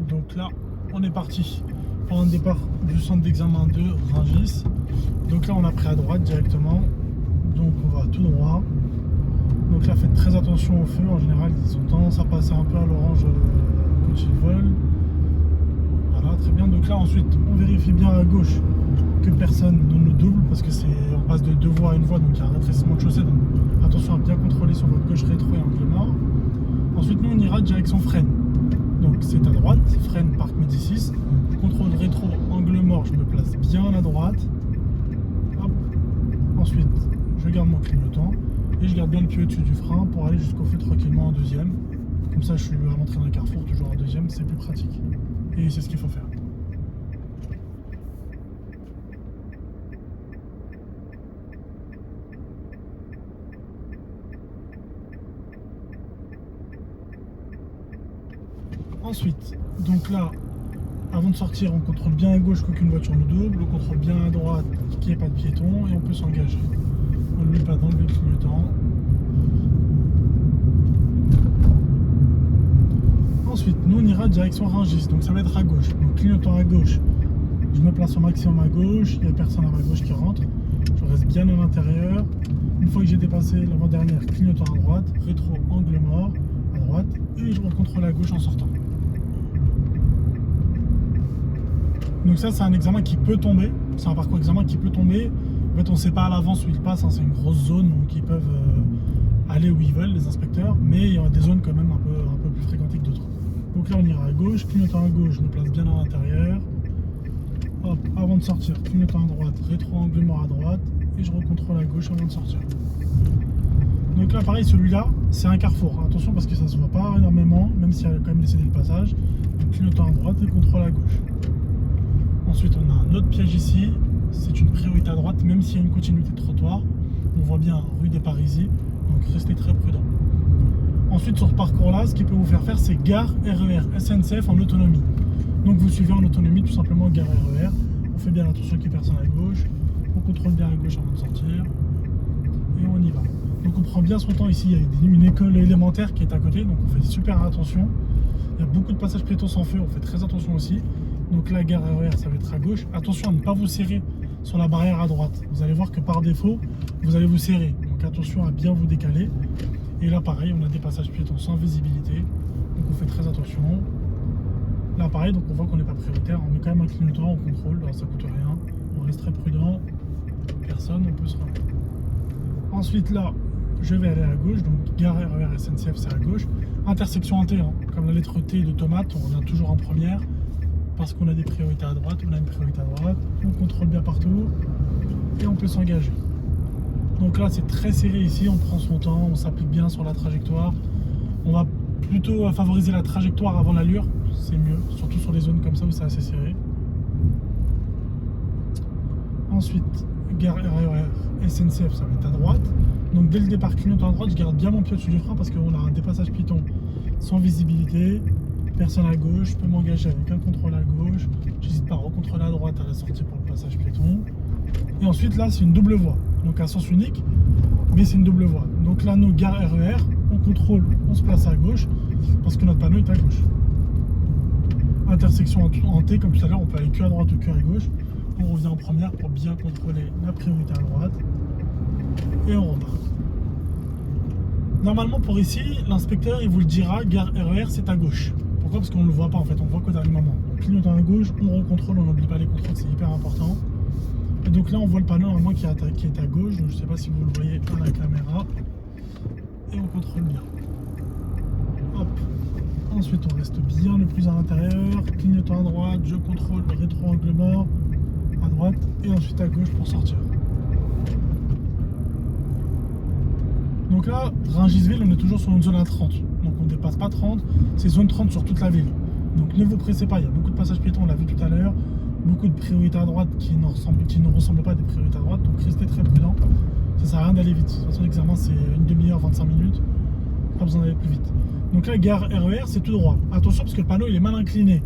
Donc là, on est parti pour un départ du centre d'examen de Rungis. Donc là, on a pris à droite directement. Donc on va tout droit. Donc là, faites très attention au feu. En général, ils ont tendance à passer un peu à l'orange quand ils volent. Voilà, très bien. Donc là, ensuite, on vérifie bien à gauche que personne ne nous double parce que on passe de deux voies à une voie, donc il y a un rétrécissement de chaussée. Donc attention à bien contrôler sur votre gauche rétro et angle mort. Ensuite, nous, on ira direction freine. Donc c'est à droite, freine Parc Médicis. Contrôle rétro, angle mort, je me place bien à droite. Hop. Ensuite, je garde mon clignotant et je garde bien le pied au-dessus du frein pour aller jusqu'au feu tranquillement en deuxième. Comme ça, je suis à l'entrée d'un carrefour, toujours en deuxième, c'est plus pratique. Et c'est ce qu'il faut faire. Ensuite, donc là, avant de sortir, on contrôle bien à gauche qu'aucune voiture nous double, on contrôle bien à droite qu'il n'y ait pas de piéton et on peut s'engager. On ne met pas d'angle clignotant. Ensuite, nous on ira direction Rungis, donc ça va être à gauche. Donc clignotant à gauche, je me place au maximum à gauche, il n'y a personne à ma gauche qui rentre. Je reste bien à l'intérieur. Une fois que j'ai dépassé l'avant-dernière, clignotant à droite, rétro angle mort à droite et je recontrôle à gauche en sortant. Donc ça, c'est un examen qui peut tomber. C'est un parcours examen qui peut tomber. En fait, on ne sait pas à l'avance où ils passent. Hein. C'est une grosse zone, donc ils peuvent aller où ils veulent, les inspecteurs. Mais il y a des zones quand même un peu plus fréquentées que d'autres. Donc là, on ira à gauche. Clignotant à gauche, je me place bien à l'intérieur. Hop, avant de sortir, clignotant à droite, rétro angle mort à droite. Et je recontrôle à gauche avant de sortir. Donc là, pareil, celui-là, c'est un carrefour. Attention parce que ça ne se voit pas énormément, même s'il y a quand même laissé le passage. Donc clignotant à droite et contrôle à gauche. Ensuite, on a un autre piège ici, c'est une priorité à droite, même s'il y a une continuité de trottoir. On voit bien rue des Parisis, donc restez très prudent. Ensuite, sur ce parcours-là, ce qui peut vous faire, c'est gare RER, SNCF en autonomie. Donc vous suivez en autonomie tout simplement gare RER. On fait bien attention qu'il n'y ait personne à gauche, on contrôle bien à gauche avant de sortir, et on y va. Donc on prend bien son temps ici, il y a une école élémentaire qui est à côté, donc on fait super attention. Il y a beaucoup de passages piétons sans feu, on fait très attention aussi. Donc la gare RER, ça va être à gauche. Attention à ne pas vous serrer sur la barrière à droite. Vous allez voir que par défaut, vous allez vous serrer. Donc attention à bien vous décaler. Et là, pareil, on a des passages piétons sans visibilité. Donc on fait très attention. Là, pareil, donc on voit qu'on n'est pas prioritaire. On met quand même un clignotant, on contrôle. Alors, ça coûte rien. On reste très prudent. Personne, on peut se remettre. Ensuite, là, je vais aller à gauche. Donc gare RER SNCF, c'est à gauche. Intersection en T, hein. Comme la lettre T de tomate, on revient toujours en première. Parce qu'on a des priorités à droite, on a une priorité à droite, on contrôle bien partout et on peut s'engager. Donc là c'est très serré ici, on prend son temps, on s'applique bien sur la trajectoire. On va plutôt favoriser la trajectoire avant l'allure, c'est mieux, surtout sur les zones comme ça où c'est assez serré. Ensuite, gare RER SNCF, ça va être à droite. Donc dès le départ clignotant à droite, je garde bien mon pied au-dessus du frein parce qu'on a un dépassage piéton sans visibilité. Personne à gauche, je peux m'engager avec un contrôle à gauche, j'hésite pas à recontrôler à droite à la sortie pour le passage piéton. Et ensuite là c'est une double voie, donc à sens unique, mais c'est une double voie. Donc là nos gares RER, on contrôle, on se place à gauche, parce que notre panneau est à gauche. Intersection en T, comme tout à l'heure, on peut aller que à droite ou que à gauche. On revient en première pour bien contrôler la priorité à droite. Et on repart. Normalement pour ici, l'inspecteur il vous le dira, gare RER c'est à gauche. Pourquoi? Parce qu'on ne le voit pas en fait, on voit qu'au dernier moment. Donc clignotant à gauche, on recontrôle, on n'oublie pas les contrôles, c'est hyper important. Et donc là on voit le panneau normalement qui est à gauche, donc je ne sais pas si vous le voyez à la caméra. Et on contrôle bien. Hop. Ensuite on reste bien le plus à l'intérieur, clignotant à droite, je contrôle le rétro angle mort à droite et ensuite à gauche pour sortir. Donc là, Rungis-Ville, on est toujours sur une zone à 30. Donc on ne dépasse pas 30, c'est zone 30 sur toute la ville. Donc ne vous pressez pas, il y a beaucoup de passages piétons, on l'a vu tout à l'heure. Beaucoup de priorités à droite qui ne ressemblent pas à des priorités à droite. Donc restez très prudent. Ça sert à rien d'aller vite. De toute façon, l'examen c'est une demi-heure, 25 minutes. Pas besoin d'aller plus vite. Donc là, gare RER, c'est tout droit. Attention parce que le panneau il est mal incliné.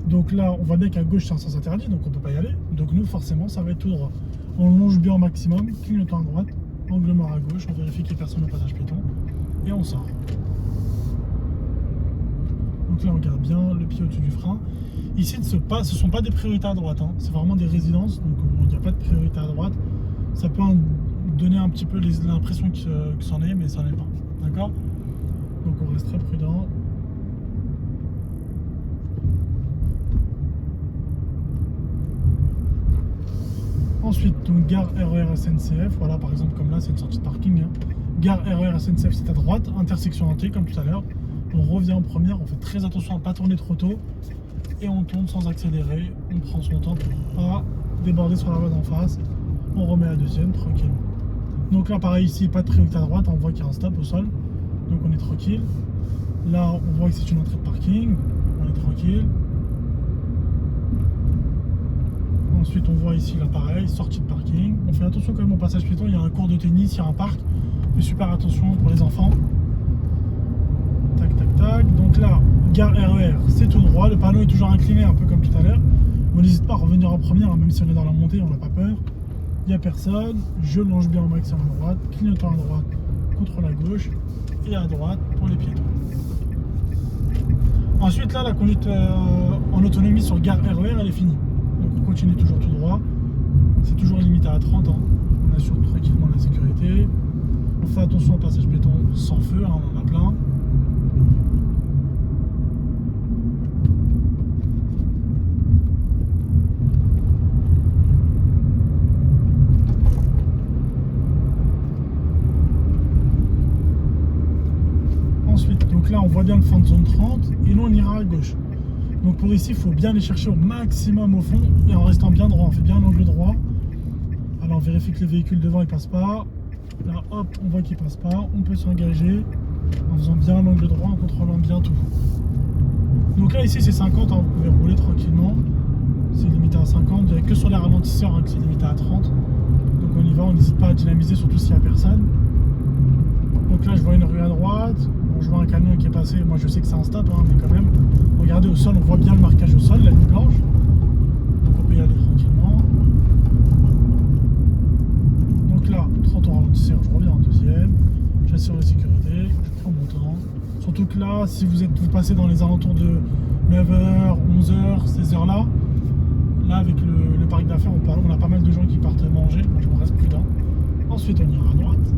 Donc là, on voit bien qu'à gauche c'est un sens interdit, donc on ne peut pas y aller. Donc nous, forcément, ça va être tout droit. On longe bien au maximum, clignotant à droite. Angle mort à gauche, on vérifie qu'il n'y a personne au passage piéton et on sort. Donc Donc là, on garde bien le pied au-dessus du frein. Ici, ce ne sont pas des priorités à droite, hein. C'est vraiment des résidences, donc il n'y a pas de priorité à droite. Ça peut donner un petit peu l'impression que c'en est, mais ça n'est pas. D'accord? Donc on reste très prudent. Ensuite, donc gare RER SNCF, voilà par exemple comme là c'est une sortie de parking. Hein. Gare RER SNCF c'est à droite, intersection hantée comme tout à l'heure. On revient en première, on fait très attention à ne pas tourner trop tôt et on tourne sans accélérer, on prend son temps pour ne pas déborder sur la voie d'en face. On remet la deuxième tranquille. Donc là pareil ici, pas de priorité à droite, on voit qu'il y a un stop au sol, donc on est tranquille. Là on voit que c'est une entrée de parking, on est tranquille. Ensuite on voit ici là pareil, sortie de parking. On fait attention quand même au passage piéton, il y a un court de tennis, il y a un parc. Mais super attention pour les enfants. Tac tac tac. Donc là, gare RER, c'est tout droit. Le panneau est toujours incliné, un peu comme tout à l'heure. On n'hésite pas à revenir en première, hein, même si on est dans la montée, on n'a pas peur. Il n'y a personne. Je longe bien au maximum à droite, clignotant à droite, contrôle à gauche et à droite pour les piétons. Ensuite là, la conduite en autonomie sur gare RER, elle est finie. Donc on continue toujours tout droit. C'est toujours limité à 30 ans. On assure tranquillement la sécurité. On fait attention au passage piéton sans feu, hein, on en a plein. Ensuite, donc là on voit bien le fond de zone 30 et nous on ira à gauche. Donc pour ici, il faut bien les chercher au maximum au fond et en restant bien droit. On fait bien l'angle droit. Alors on vérifie que les véhicules devant ils passent pas. Là hop, on voit qu'ils passent pas. On peut s'engager en faisant bien l'angle droit, en contrôlant bien tout. Donc là ici c'est 50, hein, vous pouvez rouler tranquillement. C'est limité à 50. Il n'y a que sur les ralentisseurs hein, que c'est limité à 30. Donc on y va, on n'hésite pas à dynamiser, surtout s'il n'y a personne. Donc là je vois une rue à droite. Bon, je vois un camion qui est passé. Moi je sais que c'est un stop, hein, mais quand même. Regardez au sol, on voit bien le marquage au sol, la ligne blanche. Donc on peut y aller tranquillement. Donc là, 30 au ralentisseur, je reviens en deuxième. J'assure la sécurité, je prends mon temps. Surtout que là, si vous passez dans les alentours de 9h, 11h, ces heures-là, là avec le parc d'affaires, on a pas mal de gens qui partent manger, donc je reste prudent. Ensuite on ira à droite.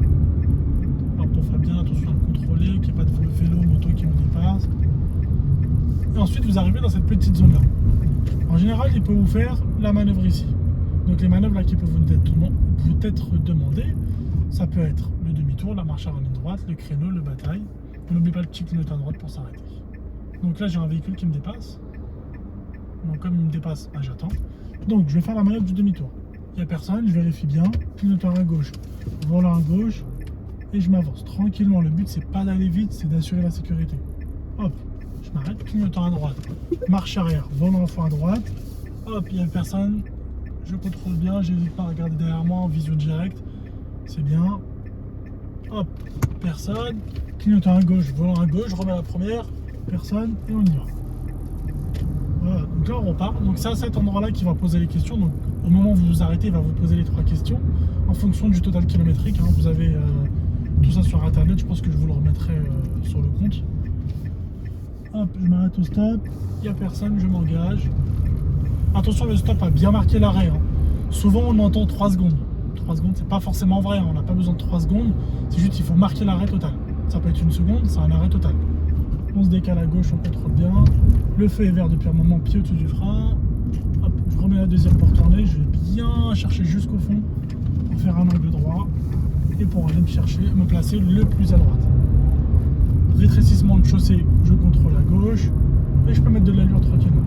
Hop, on fait bien attention à le contrôler, qu'il n'y ait pas de vélo, moto qui nous dépasse. Et ensuite vous arrivez dans cette petite zone là. En général il peut vous faire la manœuvre ici. Donc les manœuvres là qui peuvent vous être demandées, ça peut être le demi-tour, la marche à ligne droite, le créneau, le bataille. N'oubliez pas le petit clignotant à droite pour s'arrêter. Donc là j'ai un véhicule qui me dépasse. Donc comme il me dépasse, bah, j'attends. Donc je vais faire la manœuvre du demi-tour. Il n'y a personne, je vérifie bien, clignotant à gauche, volant à gauche, et je m'avance tranquillement. Le but c'est pas d'aller vite, c'est d'assurer la sécurité. Hop. Je m'arrête, clignotant à droite, marche arrière, volant à droite, hop, il n'y a personne, je contrôle bien, j'hésite pas à regarder derrière moi en vision directe, c'est bien, hop, personne, clignotant à gauche, volant à gauche, je remets la première, personne, et on y va. Voilà, donc là on repart, donc c'est à cet endroit-là qu'il va poser les questions, donc au moment où vous vous arrêtez, il va vous poser les 3 questions, en fonction du total kilométrique, hein, vous avez tout ça sur internet, je pense que je vous le remettrai sur le compte. Hop, je m'arrête au stop, il n'y a personne, je m'engage. Attention, le stop a bien marqué l'arrêt. Hein. Souvent, on entend 3 secondes. 3 secondes, c'est pas forcément vrai, hein. On n'a pas besoin de 3 secondes. C'est juste qu'il faut marquer l'arrêt total. Ça peut être 1 seconde, c'est un arrêt total. On se décale à gauche, on contrôle bien. Le feu est vert depuis un moment, pied au-dessus du frein. Hop, je remets la deuxième pour tourner. Je vais bien chercher jusqu'au fond pour faire un angle droit et pour aller me placer le plus à droite. Rétrécissement de chaussée, je contrôle à gauche et je peux mettre de l'allure tranquillement.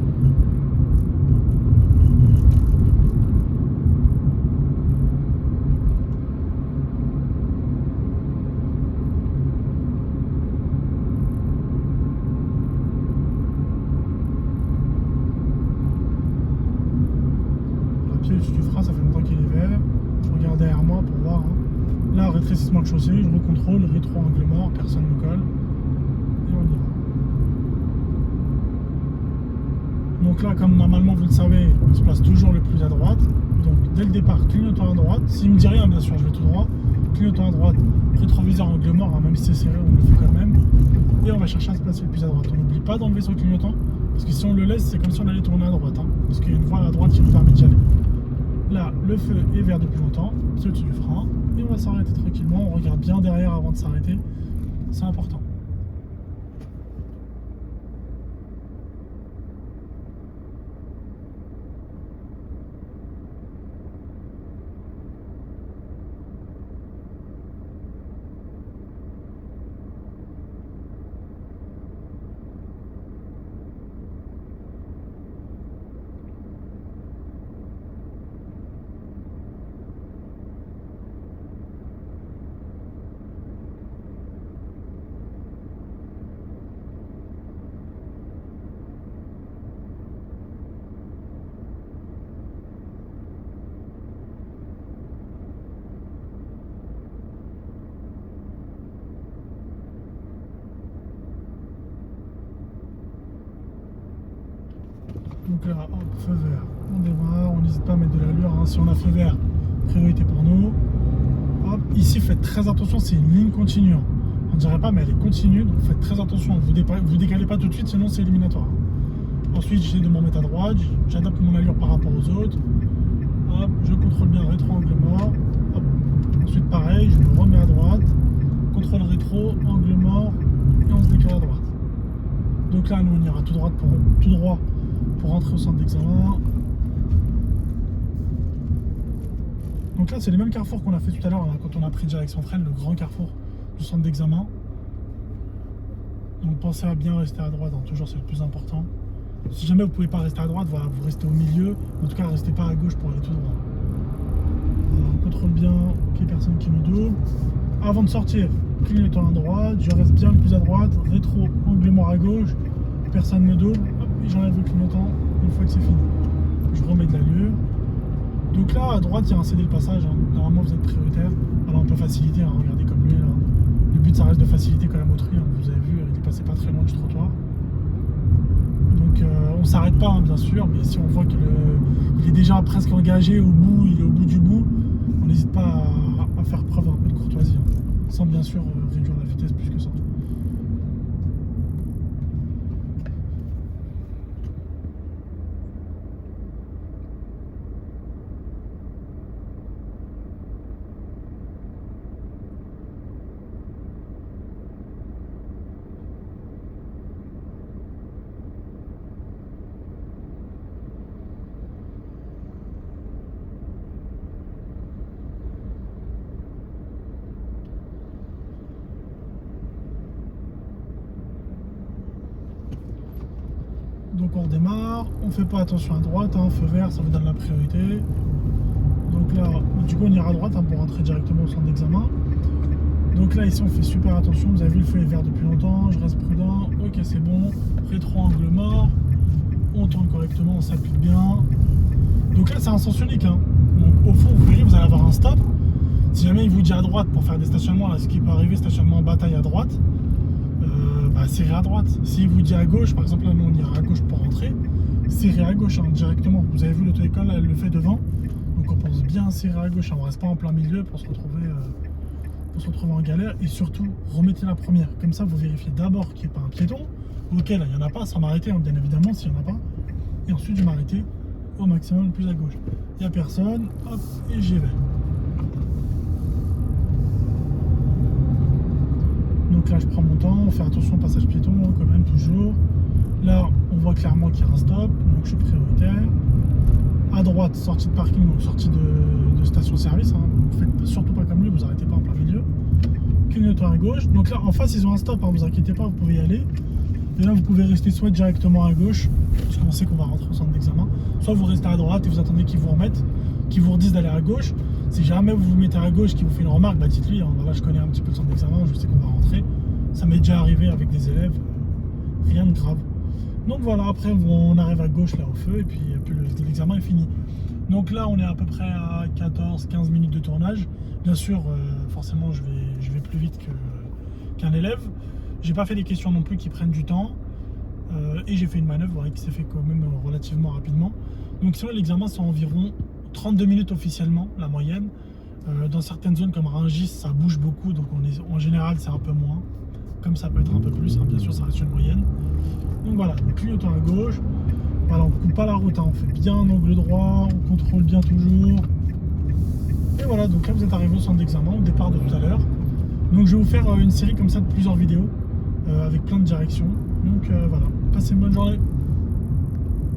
Le pied au-dessus du frein, ça fait longtemps qu'il est vert. Je regarde derrière moi pour voir. Hein. Là, rétrécissement de chaussée, je recontrôle, rétro-angle mort, personne ne me colle. Et on y va. Donc là, comme normalement vous le savez, on se place toujours le plus à droite. Donc dès le départ, clignotant à droite. S'il me dit rien, bien sûr, je vais tout droit. clignotant à droite, rétroviseur angle mort, hein, même si c'est serré, on le fait quand même. Et on va chercher à se placer le plus à droite. On n'oublie pas d'enlever son clignotant, parce que si on le laisse, c'est comme si on allait tourner à droite, hein, parce qu'il y a une voie à droite qui nous permet d'y aller. Là, le feu est vert depuis longtemps, c'est au-dessus du frein, et on va s'arrêter tranquillement. On regarde bien derrière avant de s'arrêter, c'est important. Donc là, hop, feu vert, on démarre, on n'hésite pas à mettre de l'allure, hein. Si on a feu vert, priorité pour nous. Hop, ici faites très attention, c'est une ligne continue. On dirait pas, mais elle est continue, donc faites très attention, vous décalez pas tout de suite, sinon c'est éliminatoire. Ensuite, j'essaie de m'en mettre à droite, j'adapte mon allure par rapport aux autres. Hop, je contrôle bien rétro angle mort. Hop. Ensuite, pareil, je me remets à droite, contrôle rétro, angle mort, et on se décale à droite. Donc là, nous, on ira tout droit pour rentrer au centre d'examen. Donc là, c'est les mêmes carrefours qu'on a fait tout à l'heure, hein, quand on a pris direction frein, le grand carrefour du centre d'examen. Donc pensez à bien rester à droite, hein, toujours c'est le plus important. Si jamais vous ne pouvez pas rester à droite, voilà, vous restez au milieu. En tout cas, restez pas à gauche pour aller tout droit. On contrôle bien qu'il n'y ait personne qui nous double. Avant de sortir, clignotant à droite, je reste bien le plus à droite, rétro, angle mort à gauche, personne ne me double, hop, et j'enlève le clignotant une fois que c'est fini. Je remets de l'allure. Donc là, à droite, il y a un cédé le passage, hein. Normalement, vous êtes prioritaire. Alors on peut faciliter, hein. Regardez comme lui, là. Le but, ça reste de faciliter quand même autrui, hein. Vous avez vu, il est passé pas très loin du trottoir. Donc on s'arrête pas, hein, bien sûr, mais si on voit qu'il est déjà presque engagé au bout, il est au bout du bout, on n'hésite pas à faire preuve un peu de courtoisie, hein, sans bien sûr réduire la vitesse plus que ça. Donc on redémarre, on fait pas attention à droite, hein, feu vert, ça vous donne la priorité. Donc là, du coup on ira à droite, hein, pour rentrer directement au centre d'examen. Donc là ici on fait super attention, vous avez vu le feu est vert depuis longtemps, je reste prudent, ok c'est bon, rétro angle mort, on tourne correctement, on s'applique bien. Donc là c'est un sens unique, hein. Donc au fond vous verrez, vous allez avoir un stop. Si jamais il vous dit à droite pour faire des stationnements, là ce qui peut arriver, stationnement en bataille à droite, serrez à droite. S'il vous dit à gauche, par exemple là nous on ira à gauche pour rentrer, serrez à gauche, hein, directement. Vous avez vu l'auto-école, elle le fait devant, donc on pense bien serrer à gauche, hein. On reste pas en plein milieu pour se retrouver en galère. Et surtout remettez la première, comme ça vous vérifiez d'abord qu'il n'y ait pas un piéton. Ok là il n'y en a pas, sans m'arrêter, hein, bien évidemment s'il n'y en a pas, et ensuite je m'arrêter au maximum le plus à gauche. Il n'y a personne, hop, et j'y vais. Donc là je prends mon temps, on fait attention au passage piéton quand même toujours. Là on voit clairement qu'il y a un stop, donc je suis prioritaire. À droite, sortie de parking, donc sortie de station-service, hein. Vous faites surtout pas comme lui, vous arrêtez pas en plein milieu. Clignotant à gauche. Donc là en face ils ont un stop, hein, vous inquiétez pas, vous pouvez y aller. Et là vous pouvez rester soit directement à gauche, parce qu'on sait qu'on va rentrer au centre d'examen, soit vous restez à droite et vous attendez qu'ils vous remettent, qu'ils vous redisent d'aller à gauche. Si jamais vous vous mettez à gauche, qui vous fait une remarque, bah dites-lui, hein, là je connais un petit peu le centre d'examen, je sais qu'on va rentrer. Ça m'est déjà arrivé avec des élèves, rien de grave. Donc voilà, après on arrive à gauche là au feu et puis l'examen est fini. Donc là on est à peu près à 14-15 minutes de tournage. Bien sûr, forcément je vais plus vite qu'un élève. J'ai pas fait des questions non plus qui prennent du temps. Et j'ai fait une manœuvre qui s'est fait quand même relativement rapidement. Donc sinon l'examen c'est environ 32 minutes officiellement, la moyenne. Dans certaines zones comme Rungis, ça bouge beaucoup, donc en général c'est un peu moins. Comme ça peut être un peu plus, hein, bien sûr ça reste une moyenne. Donc voilà, clignotons à gauche. Voilà, on ne coupe pas la route, hein, on fait bien un angle droit, on contrôle bien toujours. Et voilà, donc là vous êtes arrivé au centre d'examen, au départ de tout à l'heure. Donc je vais vous faire une série comme ça de plusieurs vidéos avec plein de directions. Donc voilà, passez une bonne journée.